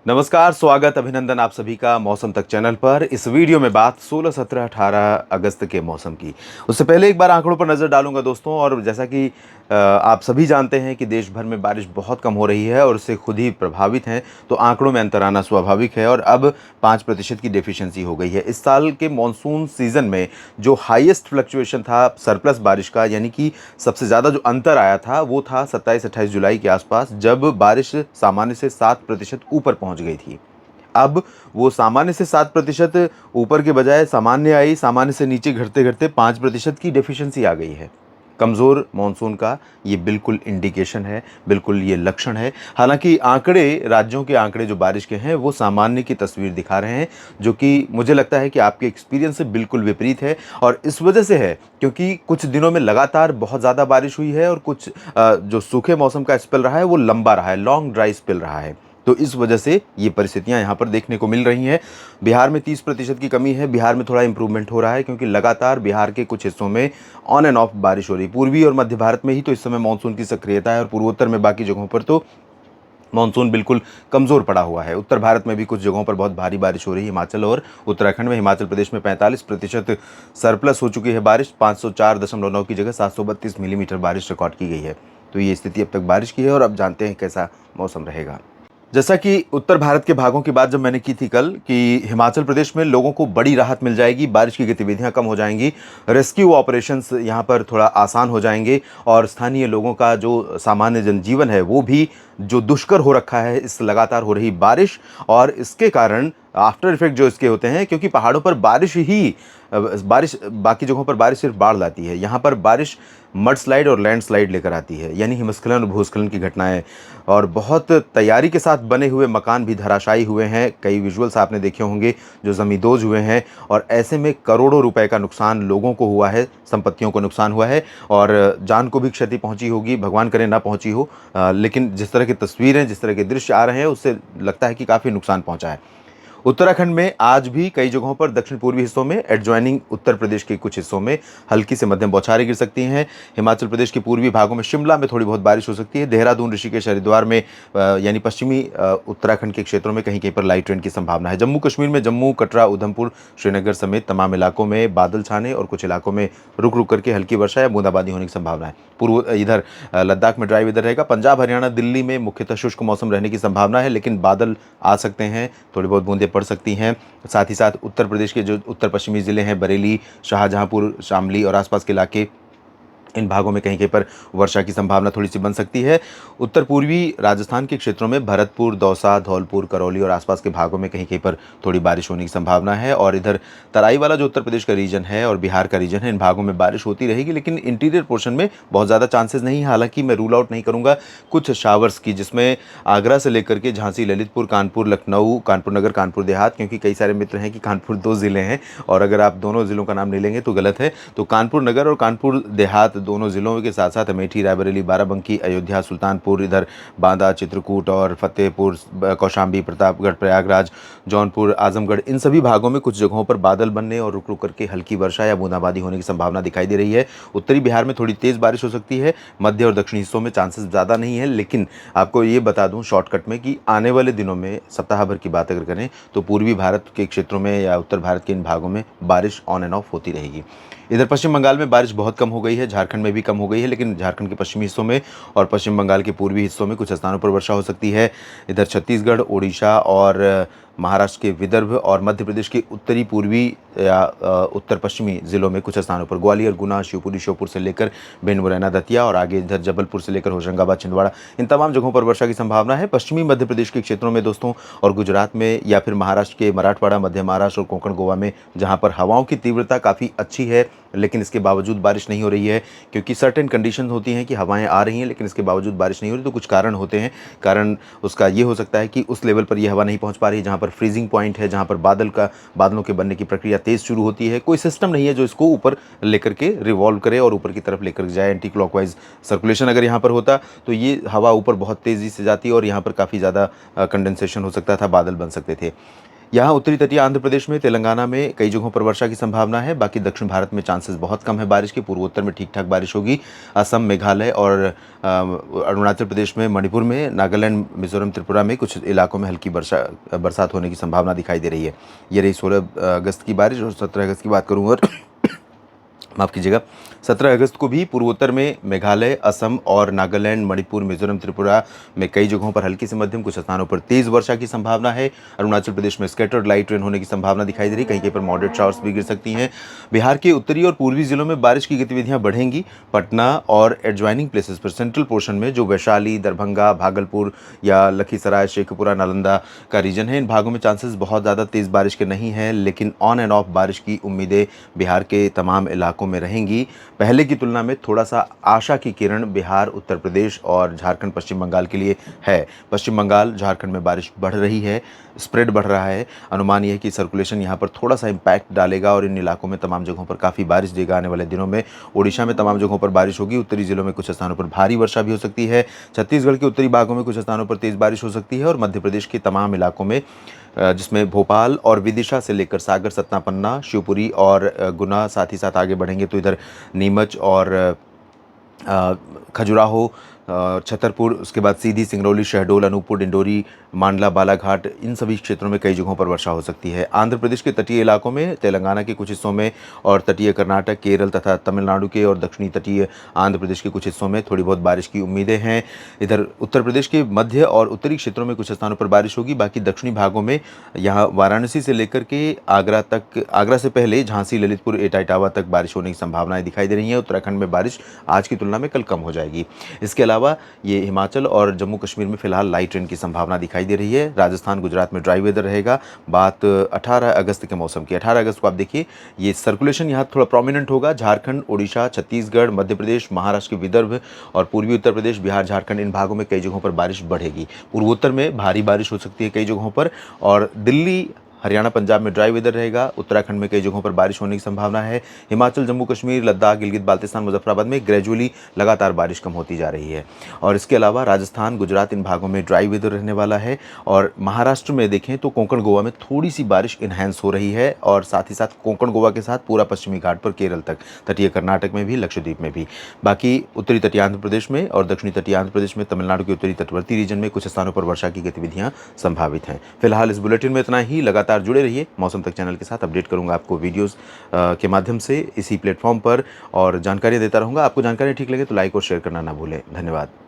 नमस्कार, स्वागत, अभिनंदन आप सभी का मौसम तक चैनल पर। इस वीडियो में बात 16, 17, 18 अगस्त के मौसम की। उससे पहले एक बार आंकड़ों पर नज़र डालूंगा दोस्तों। और जैसा कि आप सभी जानते हैं कि देश भर में बारिश बहुत कम हो रही है और उससे खुद ही प्रभावित हैं, तो आंकड़ों में अंतर आना स्वाभाविक है। और अब 5% की डेफिशिएंसी हो गई है। इस साल के मानसून सीजन में जो हाईएस्ट फ्लक्चुएशन था सरप्लस बारिश का, यानी कि सबसे ज़्यादा जो अंतर आया था वो था 27-28 जुलाई के आसपास, जब बारिश सामान्य से 7% ऊपर पहुंच गई थी। अब वो सामान्य से 7% ऊपर के बजाय सामान्य आई, सामान्य से नीचे घटते घटते 5% की डेफिशिएंसी आ गई है। कमज़ोर मानसून का ये बिल्कुल इंडिकेशन है, बिल्कुल ये लक्षण है। हालांकि आंकड़े, राज्यों के आंकड़े जो बारिश के हैं वो सामान्य की तस्वीर दिखा रहे हैं, जो कि मुझे लगता है कि आपके एक्सपीरियंस से बिल्कुल विपरीत है। और इस वजह से है क्योंकि कुछ दिनों में लगातार बहुत ज़्यादा बारिश हुई है और कुछ जो सूखे मौसम का स्पेल रहा है वो लंबा रहा है, लॉन्ग ड्राई स्पेल रहा है। तो इस वजह से ये परिस्थितियां यहाँ पर देखने को मिल रही हैं। बिहार में 30% की कमी है। बिहार में थोड़ा इंप्रूवमेंट हो रहा है क्योंकि लगातार बिहार के कुछ हिस्सों में ऑन एंड ऑफ बारिश हो रही है। पूर्वी और मध्य भारत में ही तो इस समय मानसून की सक्रियता है और पूर्वोत्तर में बाकी जगहों पर तो मानसून बिल्कुल कमज़ोर पड़ा हुआ है। उत्तर भारत में भी कुछ जगहों पर बहुत भारी बारिश हो रही है। हिमाचल और उत्तराखंड में, हिमाचल प्रदेश में 45% सरप्लस हो चुकी है बारिश। 504.9 की जगह 732 मिलीमीटर बारिश रिकॉर्ड की गई है। तो ये स्थिति अब तक बारिश की है और अब जानते हैं कैसा मौसम रहेगा। जैसा कि उत्तर भारत के भागों की बात जब मैंने की थी कल, कि हिमाचल प्रदेश में लोगों को बड़ी राहत मिल जाएगी, बारिश की गतिविधियां कम हो जाएंगी, रेस्क्यू ऑपरेशंस यहां पर थोड़ा आसान हो जाएंगे और स्थानीय लोगों का जो सामान्य जनजीवन है वो भी जो दुष्कर हो रखा है इस लगातार हो रही बारिश और इसके कारण आफ्टर इफेक्ट जो इसके होते हैं, क्योंकि पहाड़ों पर बारिश बाकी जगहों पर बारिश सिर्फ बाढ़ लाती है, यहाँ पर बारिश मड स्लाइड और लैंड स्लाइड लेकर आती है, यानी हिमस्खलन और भूस्खलन की घटनाएं। और बहुत तैयारी के साथ बने हुए मकान भी धराशायी हुए हैं। कई विजुअल्स आपने देखे होंगे जो जमींदोज हुए हैं और ऐसे में करोड़ों रुपए का नुकसान लोगों को हुआ है, संपत्तियों को नुकसान हुआ है और जान को भी क्षति पहुंची होगी, भगवान करे ना पहुंची हो। लेकिन जिस तरह की तस्वीरें, जिस तरह के दृश्य आ रहे हैं उससे लगता है कि काफ़ी नुकसान पहुंचा है। उत्तराखंड में आज भी कई जगहों पर दक्षिण पूर्वी हिस्सों में, एडजॉइनिंग उत्तर प्रदेश के कुछ हिस्सों में हल्की से मध्यम बौछारें गिर सकती हैं। हिमाचल प्रदेश के पूर्वी भागों में, शिमला में थोड़ी बहुत बारिश हो सकती है। देहरादून, ऋषिकेश, हरिद्वार में यानी पश्चिमी उत्तराखंड के क्षेत्रों में कहीं कहीं पर लाइट रेन की संभावना है। जम्मू कश्मीर में जम्मू, कटरा, उधमपुर, श्रीनगर समेत तमाम इलाकों में बादल छाने और कुछ इलाकों में रुक रुक करके हल्की वर्षा या बूंदाबांदी होने की संभावना है। पूर्व इधर लद्दाख में ड्राई वेदर रहेगा। पंजाब, हरियाणा, दिल्ली में मुख्यतः शुष्क मौसम रहने की संभावना है, लेकिन बादल आ सकते हैं, थोड़ी बहुत बूंदें पड़ सकती हैं। साथ ही साथ उत्तर प्रदेश के जो उत्तर पश्चिमी ज़िले हैं, बरेली, शाहजहांपुर, शामली और आसपास के इलाके, इन भागों में कहीं कहीं पर वर्षा की संभावना थोड़ी सी बन सकती है। उत्तर पूर्वी राजस्थान के क्षेत्रों में भरतपुर, दौसा, धौलपुर, करौली और आसपास के भागों में कहीं कहीं पर थोड़ी बारिश होने की संभावना है। और इधर तराई वाला जो उत्तर प्रदेश का रीजन है और बिहार का रीजन है, इन भागों में बारिश होती रहेगी, लेकिन इंटीरियर पोर्शन में बहुत ज़्यादा चांसेस नहीं है। हालांकि मैं रूल आउट नहीं करूँगा कुछ शावर्स की, जिसमें आगरा से लेकर के झांसी, ललितपुर, कानपुर, लखनऊ, कानपुर नगर, कानपुर देहात, क्योंकि कई सारे मित्र हैं कि कानपुर 2 ज़िले हैं और अगर आप दोनों ज़िलों का नाम नहीं लेंगे तो गलत है। तो कानपुर नगर और कानपुर देहात दोनों ज़िलों के साथ साथ अमेठी, रायबरेली, बाराबंकी, अयोध्या, सुल्तानपुर, इधर बांदा, चित्रकूट और फतेहपुर, कौशाम्बी, प्रतापगढ़, प्रयागराज, जौनपुर, आजमगढ़, इन सभी भागों में कुछ जगहों पर बादल बनने और रुक रुक करके हल्की वर्षा या बूंदाबांदी होने की संभावना दिखाई दे रही है। उत्तरी बिहार में थोड़ी तेज़ बारिश हो सकती है। मध्य और दक्षिणी हिस्सों में चांसेस ज़्यादा नहीं है, लेकिन आपको ये बता दूं शॉर्टकट में कि आने वाले दिनों में, सप्ताह भर की बात अगर करें तो पूर्वी भारत के क्षेत्रों में या उत्तर भारत के इन भागों में बारिश ऑन एंड ऑफ होती रहेगी। इधर पश्चिम बंगाल में बारिश बहुत कम हो गई है, झारखंड में भी कम हो गई है, लेकिन झारखंड के पश्चिमी हिस्सों में और पश्चिम बंगाल के पूर्वी हिस्सों में कुछ स्थानों पर वर्षा हो सकती है। इधर छत्तीसगढ़, ओडिशा और महाराष्ट्र के विदर्भ और मध्य प्रदेश के उत्तरी पूर्वी या उत्तर पश्चिमी ज़िलों में कुछ स्थानों पर, ग्वालियर, गुना, शिवपुरी, श्योपुर से लेकर भिंड, मुरैना, दतिया और आगे इधर जबलपुर से लेकर होशंगाबाद, छिंदवाड़ा, इन तमाम जगहों पर वर्षा की संभावना है। पश्चिमी मध्य प्रदेश के क्षेत्रों में दोस्तों और गुजरात में या फिर महाराष्ट्र के मराठवाड़ा, मध्य महाराष्ट्र और कोंकण गोवा में, जहाँ पर हवाओं की तीव्रता काफ़ी अच्छी है लेकिन इसके बावजूद बारिश नहीं हो रही है, क्योंकि सर्टेन कंडीशंस होती हैं कि हवाएं आ रही हैं लेकिन इसके बावजूद बारिश नहीं हो रही, तो कुछ कारण होते हैं। कारण उसका ये हो सकता है कि उस लेवल पर ये हवा नहीं पहुंच पा रही है जहां पर फ्रीजिंग पॉइंट है, जहां पर बादलों के बनने की प्रक्रिया तेज शुरू होती है। कोई सिस्टम नहीं है जो इसको ऊपर लेकर के रिवॉल्व करे और ऊपर की तरफ लेकर जाए। एंटी क्लॉकवाइज सर्कुलेशन अगर यहाँ पर होता तो ये हवा ऊपर बहुत तेज़ी से जाती और यहाँ पर काफ़ी ज़्यादा कंडेंसेशन हो सकता था, बादल बन सकते थे। यहाँ उत्तरी तटीय आंध्र प्रदेश में, तेलंगाना में कई जगहों पर वर्षा की संभावना है। बाकी दक्षिण भारत में चांसेस बहुत कम है बारिश के। पूर्वोत्तर में ठीक-ठाक बारिश होगी। असम, मेघालय और अरुणाचल प्रदेश में, मणिपुर में, नागालैंड, मिज़ोरम, त्रिपुरा में कुछ इलाकों में हल्की बरसात होने की संभावना दिखाई दे रही है। ये रही 16 अगस्त की बारिश। और 17 अगस्त की बात करूँ और माफ़ कीजिएगा, 17 अगस्त को भी पूर्वोत्तर में मेघालय, असम और नागालैंड, मणिपुर, मिज़ोरम, त्रिपुरा में कई जगहों पर हल्की से मध्यम, कुछ स्थानों पर तेज़ वर्षा की संभावना है। अरुणाचल प्रदेश में स्कैटर्ड लाइट रेन होने की संभावना दिखाई दे रही है। कहीं-कहीं पर मॉडरेट शावर्स भी गिर सकती हैं। बिहार के उत्तरी और पूर्वी जिलों में बारिश की गतिविधियां बढ़ेंगी। पटना और एडजॉइनिंग प्लेसेस पर सेंट्रल पोर्शन में, जो वैशाली, दरभंगा, भागलपुर या लखीसराय, शेखपुरा, नालंदा का रीजन है, इन भागों में चांसेस बहुत ज़्यादा तेज़ बारिश के नहीं हैं, लेकिन ऑन एंड ऑफ बारिश की उम्मीदें बिहार के तमाम इलाकों में रहेंगी। पहले की तुलना में थोड़ा सा आशा की किरण बिहार, उत्तर प्रदेश और झारखंड, पश्चिम बंगाल के लिए है। पश्चिम बंगाल, झारखंड में बारिश बढ़ रही है, स्प्रेड बढ़ रहा है। अनुमान यह है कि सर्कुलेशन यहाँ पर थोड़ा सा इम्पैक्ट डालेगा और इन इलाकों में तमाम जगहों पर काफ़ी बारिश देगा आने वाले दिनों में। ओडिशा में तमाम जगहों पर बारिश होगी। उत्तरी जिलों में कुछ स्थानों पर भारी वर्षा भी हो सकती है। छत्तीसगढ़ के उत्तरी भागों में कुछ स्थानों पर तेज़ बारिश हो सकती है और मध्य प्रदेश के तमाम इलाकों में, जिसमें भोपाल और विदिशा से लेकर सागर, सतना, पन्ना, शिवपुरी और गुना, साथ ही साथ आगे बढ़ेंगे तो इधर नीमच और खजुराहो, छतरपुर, उसके बाद सीधी, सिंगरौली, शहडोल, अनूपपुर, डिंडोरी, मांडला, बालाघाट, इन सभी क्षेत्रों में कई जगहों पर वर्षा हो सकती है। आंध्र प्रदेश के तटीय इलाकों में, तेलंगाना के कुछ हिस्सों में और तटीय कर्नाटक, केरल तथा तमिलनाडु के और दक्षिणी तटीय आंध्र प्रदेश के कुछ हिस्सों में थोड़ी बहुत बारिश की उम्मीदें हैं। इधर उत्तर प्रदेश के मध्य और उत्तरी क्षेत्रों में कुछ स्थानों पर बारिश होगी। बाकी दक्षिणी भागों में, यहाँ वाराणसी से लेकर के आगरा तक, आगरा से पहले झांसी, ललितपुर, एटा, इटावा तक बारिश होने की संभावनाएं दिखाई दे रही हैं। उत्तराखंड में बारिश आज की तुलना में कल कम हो जाएगी। इसके अलावा ये हिमाचल और जम्मू कश्मीर में फिलहाल लाइट रेन की संभावना दिखाई दे रही है। राजस्थान, गुजरात में ड्राई वेदर रहेगा। बात 18 अगस्त के मौसम की। 18 अगस्त को आप देखिए, ये सर्कुलेशन यहाँ थोड़ा प्रोमिनेंट होगा। झारखंड, ओडिशा, छत्तीसगढ़, मध्य प्रदेश, महाराष्ट्र के विदर्भ और पूर्वी उत्तर प्रदेश, बिहार, झारखंड, इन भागों में कई जगहों पर बारिश बढ़ेगी। पूर्वोत्तर में भारी बारिश हो सकती है कई जगहों पर, और दिल्ली, हरियाणा, पंजाब में ड्राई वेदर रहेगा। उत्तराखंड में कई जगहों पर बारिश होने की संभावना है। हिमाचल, जम्मू कश्मीर, लद्दाख, गिलगित बाल्टिस्तान, मुजफ्फराबाद में ग्रेजुअली लगातार बारिश कम होती जा रही है। और इसके अलावा राजस्थान, गुजरात, इन भागों में ड्राई वेदर रहने वाला है। और महाराष्ट्र में देखें तो कोंकण, गोवा में थोड़ी सी बारिश इन्हेंस हो रही है, और साथ ही साथ कोंकण, गोवा के साथ पूरा पश्चिमी घाट पर केरल तक, तटीय कर्नाटक में भी, लक्षद्वीप में भी। बाकी उत्तरी तटीय आंध्र प्रदेश में और दक्षिणी तटीय आंध्र प्रदेश में, तमिलनाडु के उत्तरी तटवर्ती रीजन में कुछ स्थानों पर वर्षा की गतिविधियां संभावित हैं। फिलहाल इस बुलेटिन में इतना ही। लगातार जुड़े रहिए मौसम तक चैनल के साथ। अपडेट करूंगा आपको वीडियोस के माध्यम से इसी प्लेटफॉर्म पर, और जानकारी देता रहूंगा। आपको जानकारी ठीक लगे तो लाइक और शेयर करना ना भूलें। धन्यवाद।